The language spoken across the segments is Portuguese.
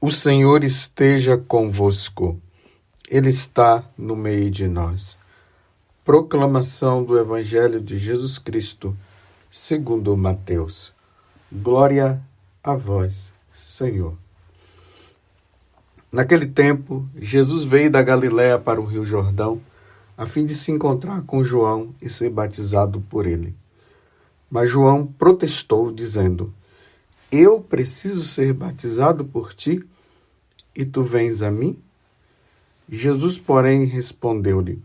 O Senhor esteja convosco. Ele está no meio de nós. Proclamação do Evangelho de Jesus Cristo, segundo Mateus. Glória a vós, Senhor. Naquele tempo, Jesus veio da Galiléia para o Rio Jordão, a fim de se encontrar com João e ser batizado por ele. Mas João protestou, dizendo: Eu preciso ser batizado por ti, e tu vens a mim? Jesus, porém, respondeu-lhe: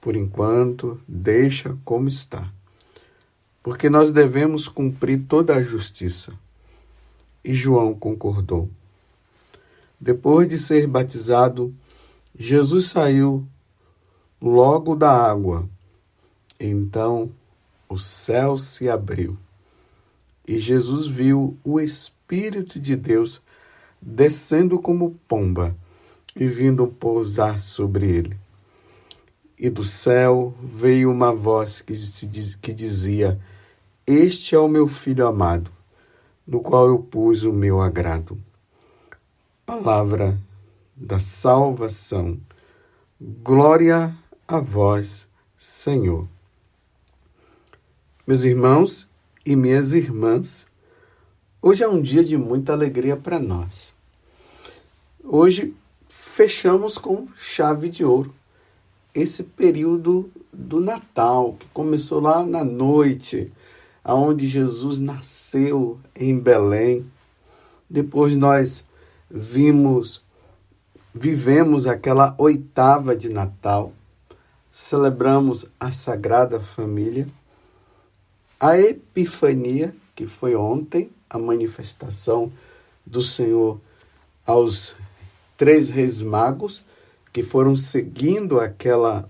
Por enquanto, deixa como está, porque nós devemos cumprir toda a justiça. E João concordou. Depois de ser batizado, Jesus saiu logo da água. Então o céu se abriu e Jesus viu o Espírito de Deus descendo como pomba e vindo pousar sobre ele. E do céu veio uma voz que dizia: Este é o meu Filho amado, no qual eu pus o meu agrado. Palavra da salvação. Glória a vós, Senhor. Meus irmãos e minhas irmãs, hoje é um dia de muita alegria para nós. Hoje fechamos com chave de ouro esse período do Natal, que começou lá na noite, aonde Jesus nasceu em Belém. Depois nós vivemos aquela oitava de Natal, celebramos a Sagrada Família, a Epifania, que foi ontem, a manifestação do Senhor aos 3 reis magos, que foram seguindo aquela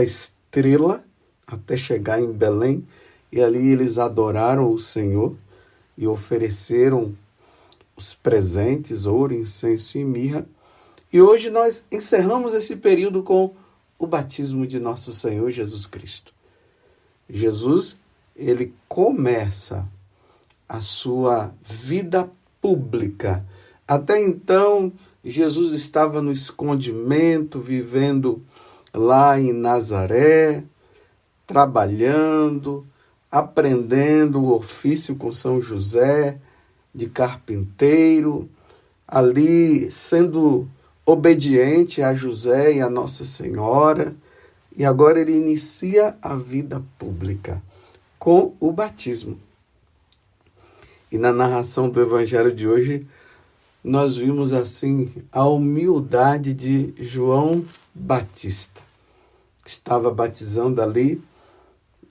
estrela até chegar em Belém, e ali eles adoraram o Senhor e ofereceram os presentes, ouro, incenso e mirra. E hoje nós encerramos esse período com o batismo de nosso Senhor Jesus Cristo. Jesus, ele começa a sua vida pública. Até então, Jesus estava no escondimento, vivendo lá em Nazaré, trabalhando, aprendendo o ofício com São José, de carpinteiro, ali sendo obediente a José e a Nossa Senhora, e agora ele inicia a vida pública com o batismo. E na narração do Evangelho de hoje, nós vimos assim a humildade de João Batista, que estava batizando ali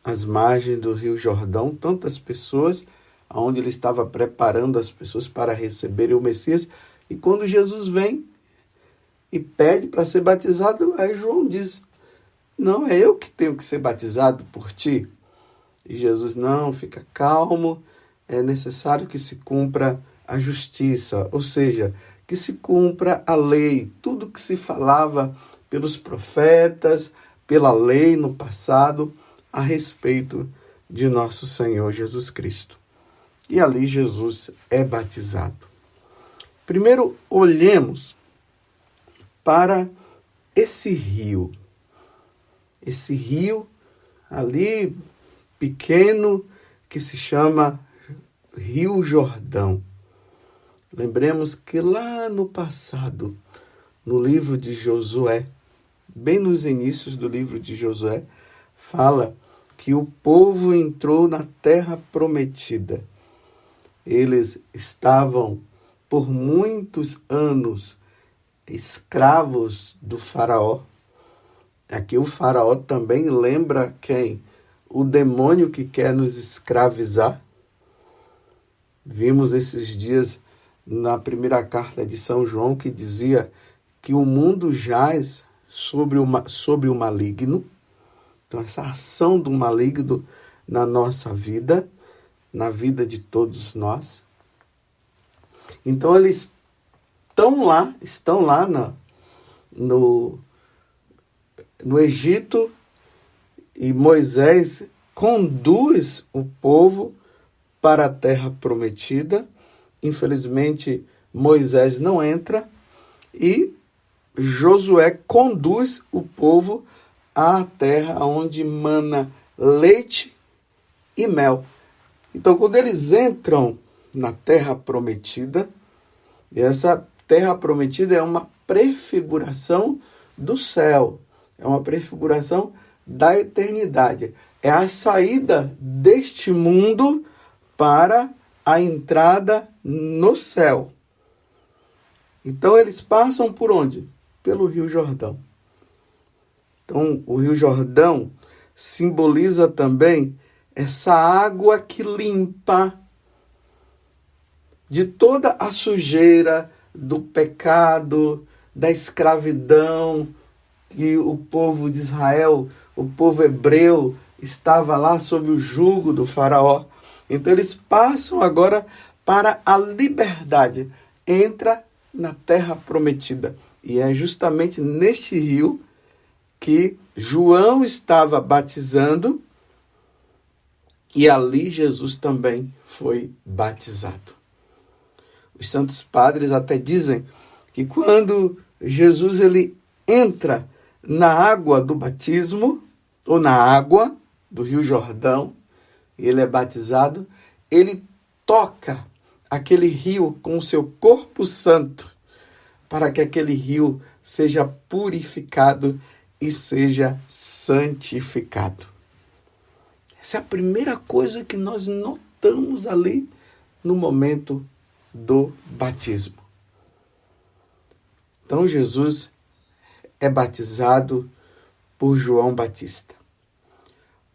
às margens do Rio Jordão, tantas pessoas, onde ele estava preparando as pessoas para receberem o Messias. E quando Jesus vem e pede para ser batizado, aí João diz: Não, é eu que tenho que ser batizado por ti. E Jesus: Não, fica calmo, é necessário que se cumpra a justiça, ou seja, que se cumpra a lei, tudo que se falava pelos profetas, pela lei no passado, a respeito de nosso Senhor Jesus Cristo. E ali Jesus é batizado. Primeiro, olhemos para esse rio. Esse rio ali pequeno que se chama Rio Jordão. Lembremos que lá no passado, no livro de Josué, bem nos inícios do livro de Josué, fala que o povo entrou na terra prometida. Eles estavam por muitos anos escravos do faraó. Aqui o faraó também lembra quem? O demônio que quer nos escravizar. Vimos esses dias na primeira carta de São João que dizia que o mundo jaz sobre o maligno. Então essa ação do maligno na nossa vida, na vida de todos nós. Então eles estão lá no Egito, e Moisés conduz o povo para a terra prometida. Infelizmente, Moisés não entra e Josué conduz o povo à terra onde mana leite e mel. Então, quando eles entram na terra prometida, e essa terra prometida é uma prefiguração do céu, é uma prefiguração da eternidade. É a saída deste mundo para a entrada no céu. Então, eles passam por onde? Pelo Rio Jordão. Então, o Rio Jordão simboliza também essa água que limpa de toda a sujeira do pecado, da escravidão, que o povo de Israel, o povo hebreu, estava lá sob o jugo do faraó. Então eles passam agora para a liberdade, entra na terra prometida. E é justamente neste rio que João estava batizando e ali Jesus também foi batizado. Os santos padres até dizem que quando Jesus ele entra na água do batismo, ou na água do Rio Jordão, e ele é batizado, ele toca aquele rio com o seu corpo santo, para que aquele rio seja purificado e seja santificado. Essa é a primeira coisa que nós notamos ali no momento do batismo. Então Jesus é batizado por João Batista.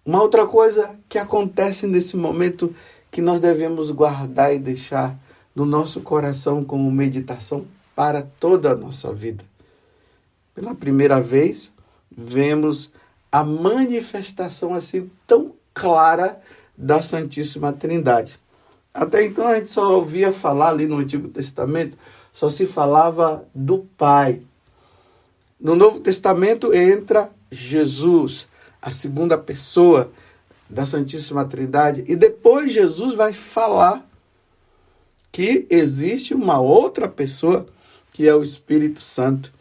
Uma outra coisa que acontece nesse momento que nós devemos guardar e deixar no nosso coração como meditação para toda a nossa vida. Pela primeira vez, vemos a manifestação assim tão clara da Santíssima Trindade. Até então a gente só ouvia falar ali no Antigo Testamento, só se falava do Pai. No Novo Testamento entra Jesus, a segunda pessoa da Santíssima Trindade, e depois Jesus vai falar que existe uma outra pessoa que é o Espírito Santo,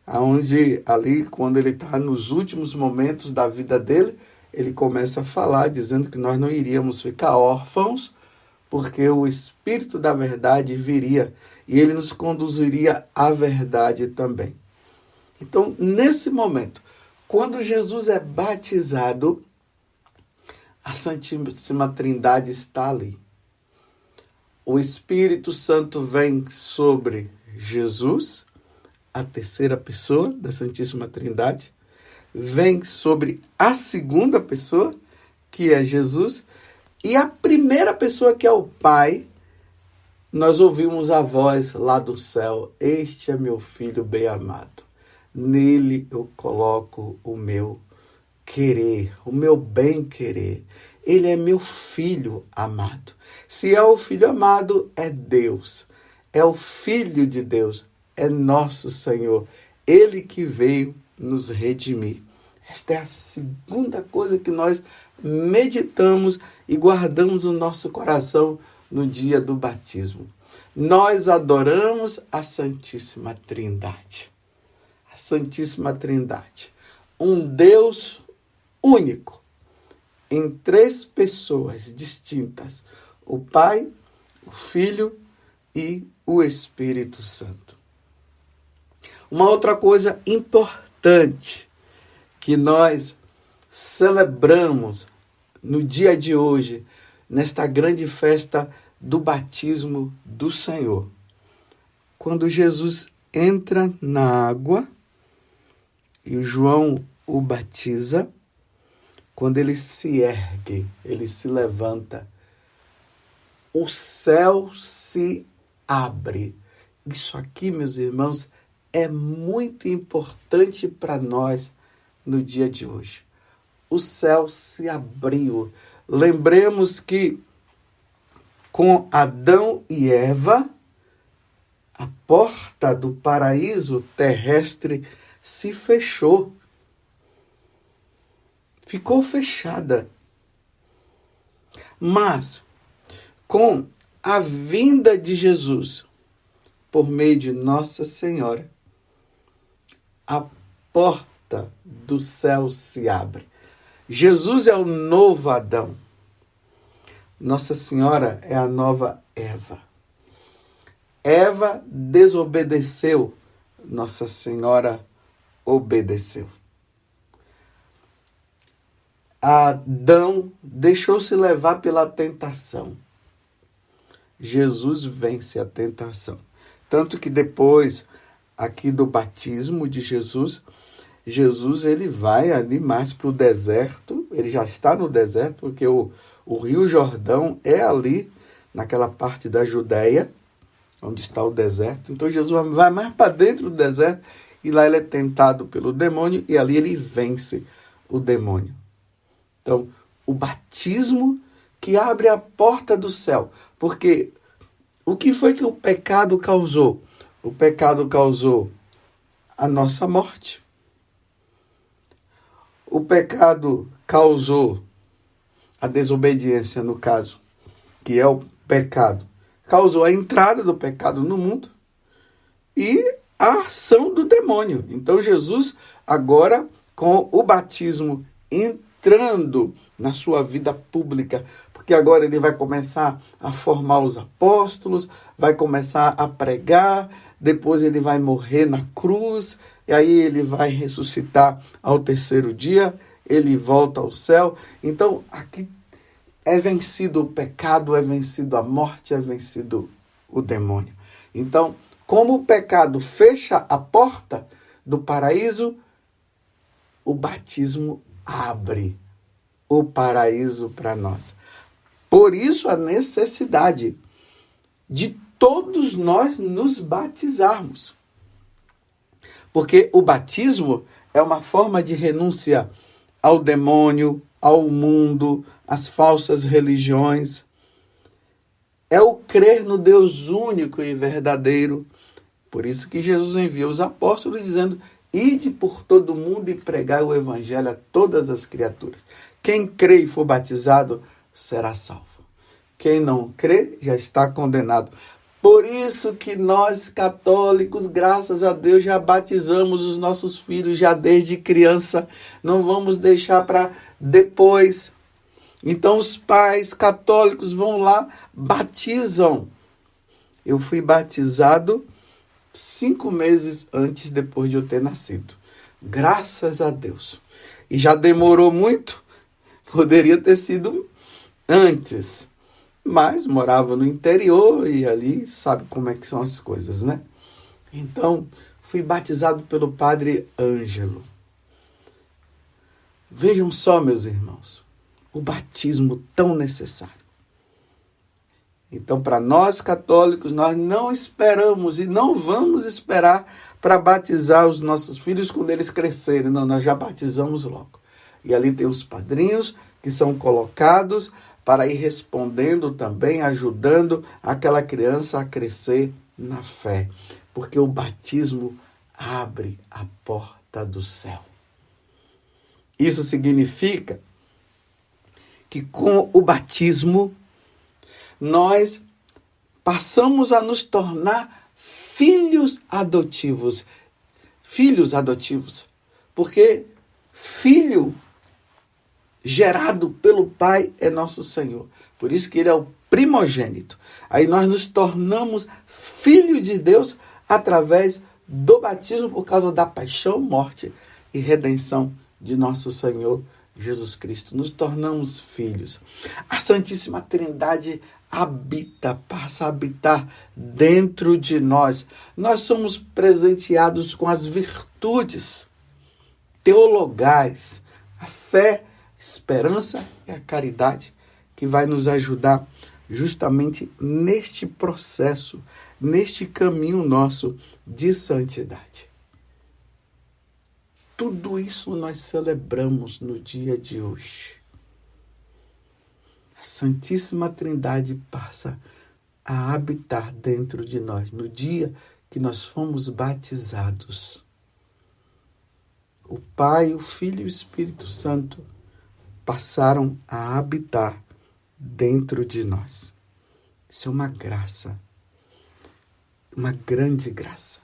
onde ali, quando ele está nos últimos momentos da vida dele, ele começa a falar, dizendo que nós não iríamos ficar órfãos, porque o Espírito da verdade viria e ele nos conduziria à verdade também. Então, nesse momento, quando Jesus é batizado, a Santíssima Trindade está ali. O Espírito Santo vem sobre Jesus, a terceira pessoa da Santíssima Trindade, vem sobre a segunda pessoa, que é Jesus, e a primeira pessoa, que é o Pai, nós ouvimos a voz lá do céu: este é meu filho bem-amado, nele eu coloco o meu querer, o meu bem-querer. Ele é meu filho amado. Se é o filho amado, é Deus, é o Filho de Deus, é nosso Senhor, ele que veio nos redimir. Esta é a segunda coisa que nós meditamos e guardamos no nosso coração no dia do batismo. Nós adoramos a Santíssima Trindade. A Santíssima Trindade. Um Deus único, em três pessoas distintas: o Pai, o Filho e o Espírito Santo. Uma outra coisa importante que nós celebramos no dia de hoje, nesta grande festa do batismo do Senhor. Quando Jesus entra na água e o João o batiza, quando ele se ergue, ele se levanta, o céu se abre. Isso aqui, meus irmãos, é muito importante para nós no dia de hoje. O céu se abriu. Lembremos que com Adão e Eva, a porta do paraíso terrestre se fechou. Ficou fechada. Mas, com a vinda de Jesus, por meio de Nossa Senhora, a porta do céu se abre. Jesus é o novo Adão. Nossa Senhora é a nova Eva. Eva desobedeceu, Nossa Senhora obedeceu. Adão deixou-se levar pela tentação. Jesus vence a tentação. Tanto que depois, aqui do batismo de Jesus, ele vai ali mais para o deserto. Ele já está no deserto, porque o Rio Jordão é ali, naquela parte da Judéia, onde está o deserto. Então Jesus vai mais para dentro do deserto e lá ele é tentado pelo demônio e ali ele vence o demônio. Então, o batismo que abre a porta do céu. Porque o que foi que o pecado causou? O pecado causou a nossa morte. O pecado causou a desobediência, no caso, que é o pecado. Causou a entrada do pecado no mundo e a ação do demônio. Então, Jesus, agora, com o batismo entrando na sua vida pública, porque agora ele vai começar a formar os apóstolos, vai começar a pregar, depois ele vai morrer na cruz, e aí ele vai ressuscitar ao terceiro dia, ele volta ao céu. Então, aqui é vencido o pecado, é vencido a morte, é vencido o demônio. Então, como o pecado fecha a porta do paraíso, o batismo abre o paraíso para nós. Por isso a necessidade de todos nós nos batizarmos. Porque o batismo é uma forma de renúncia ao demônio, ao mundo, às falsas religiões. É o crer no Deus único e verdadeiro. Por isso que Jesus enviou os apóstolos dizendo: ide por todo mundo e pregai o evangelho a todas as criaturas. Quem crê e for batizado será salvo. Quem não crê já está condenado. Por isso que nós católicos, graças a Deus, já batizamos os nossos filhos já desde criança. Não vamos deixar para depois. Então os pais católicos vão lá, batizam. Eu fui batizado 5 meses antes, depois de eu ter nascido. Graças a Deus. E já demorou muito. Poderia ter sido antes. Mas morava no interior e ali sabe como é que são as coisas, né? Então, fui batizado pelo padre Ângelo. Vejam só, meus irmãos, o batismo tão necessário. Então, para nós católicos, nós não esperamos e não vamos esperar para batizar os nossos filhos quando eles crescerem. Não, nós já batizamos logo. E ali tem os padrinhos que são colocados para ir respondendo também, ajudando aquela criança a crescer na fé. Porque o batismo abre a porta do céu. Isso significa que com o batismo nós passamos a nos tornar filhos adotivos. Filhos adotivos. Porque filho gerado pelo Pai é nosso Senhor. Por isso que ele é o primogênito. Aí nós nos tornamos filhos de Deus através do batismo por causa da paixão, morte e redenção de nosso Senhor Jesus Cristo. Nos tornamos filhos. A Santíssima Trindade passa a habitar dentro de nós. Nós somos presenteados com as virtudes teologais, a fé, esperança e a caridade, que vai nos ajudar justamente neste processo, neste caminho nosso de santidade. Tudo isso nós celebramos no dia de hoje. A Santíssima Trindade passa a habitar dentro de nós no dia que nós fomos batizados. O Pai, o Filho e o Espírito Santo passaram a habitar dentro de nós. Isso é uma graça. uma grande graça.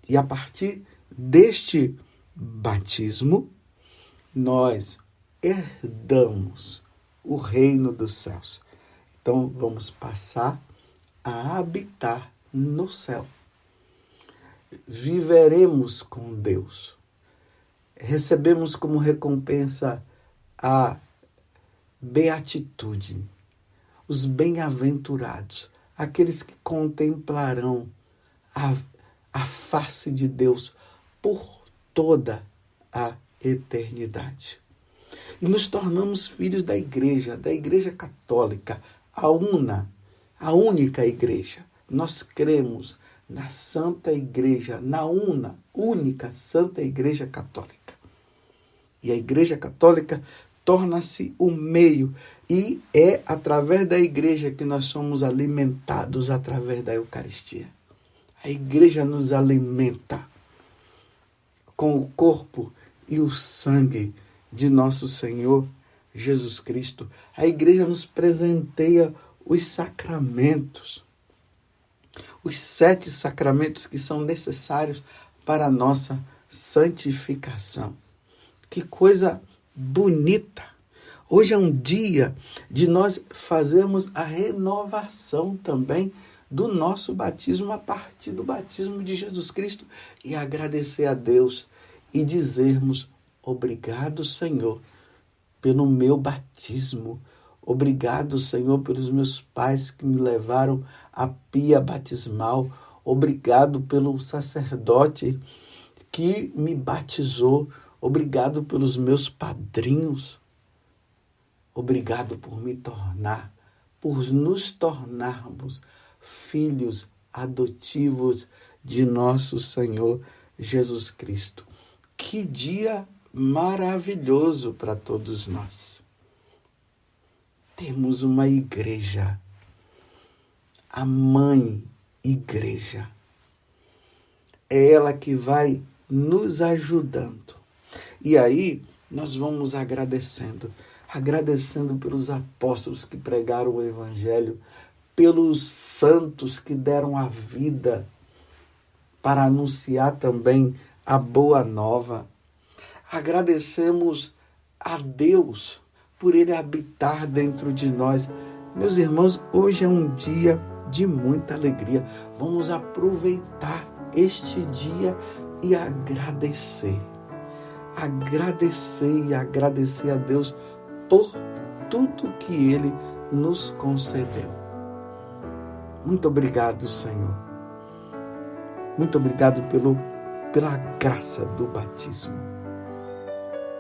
E a partir deste batismo, nós herdamos o reino dos céus. Então, vamos passar a habitar no céu. Viveremos com Deus. Recebemos como recompensa a beatitude, os bem-aventurados, aqueles que contemplarão a face de Deus por toda a eternidade. E nos tornamos filhos da igreja católica, a única igreja. Nós cremos na Santa Igreja, na única Santa Igreja Católica. E a Igreja Católica torna-se o meio, e é através da igreja que nós somos alimentados através da Eucaristia. A igreja nos alimenta com o corpo e o sangue de nosso Senhor Jesus Cristo. A igreja nos presenteia os sacramentos, os 7 sacramentos que são necessários para a nossa santificação. Que coisa bonita! Hoje é um dia de nós fazermos a renovação também do nosso batismo a partir do batismo de Jesus Cristo e agradecer a Deus e dizermos: obrigado, Senhor, pelo meu batismo. Obrigado, Senhor, pelos meus pais que me levaram à pia batismal. Obrigado pelo sacerdote que me batizou. Obrigado pelos meus padrinhos. Obrigado por nos tornarmos filhos adotivos de nosso Senhor Jesus Cristo. Que dia maravilhoso para todos nós. Temos uma igreja, a Mãe Igreja. É ela que vai nos ajudando. E aí nós vamos agradecendo pelos apóstolos que pregaram o Evangelho, pelos santos que deram a vida para anunciar também a boa nova. Agradecemos a Deus por Ele habitar dentro de nós. Meus irmãos, hoje é um dia de muita alegria. Vamos aproveitar este dia e agradecer. Agradecer a Deus por tudo que Ele nos concedeu. Muito obrigado, Senhor. Muito obrigado pela graça do batismo.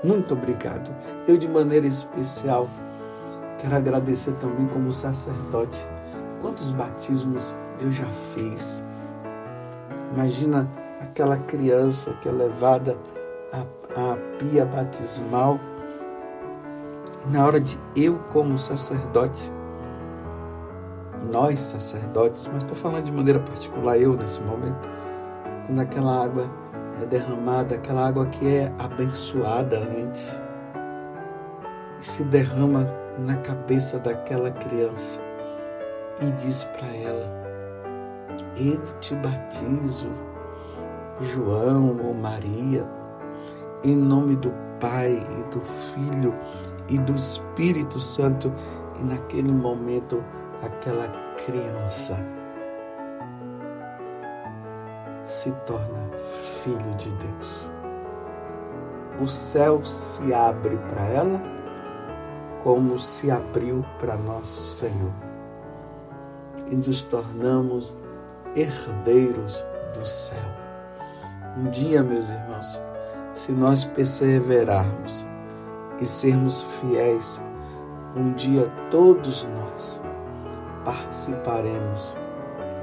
Muito obrigado. Eu, de maneira especial, quero agradecer também como sacerdote. Quantos batismos eu já fiz. Imagina aquela criança que é levada à pia batismal. Na hora de eu, como sacerdote, nós sacerdotes, mas estou falando de maneira particular, eu nesse momento, quando aquela água é derramada, aquela água que é abençoada antes, e se derrama na cabeça daquela criança e diz para ela: eu te batizo, João ou Maria, em nome do Pai e do Filho e do Espírito Santo. E naquele momento aquela criança se torna filho de Deus. O céu se abre para ela como se abriu para nosso Senhor. E nos tornamos herdeiros do céu. Um dia, meus irmãos, se nós perseverarmos e sermos fiéis, um dia todos nós participaremos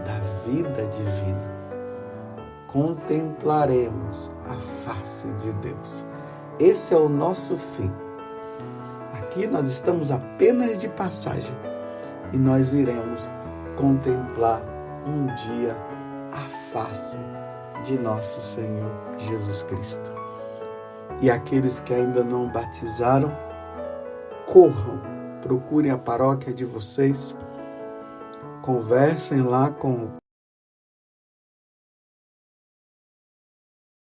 da vida divina. Contemplaremos a face de Deus. Esse é o nosso fim. Aqui nós estamos apenas de passagem e nós iremos contemplar um dia a face de nosso Senhor Jesus Cristo. E aqueles que ainda não batizaram, corram, procurem a paróquia de vocês, conversem lá com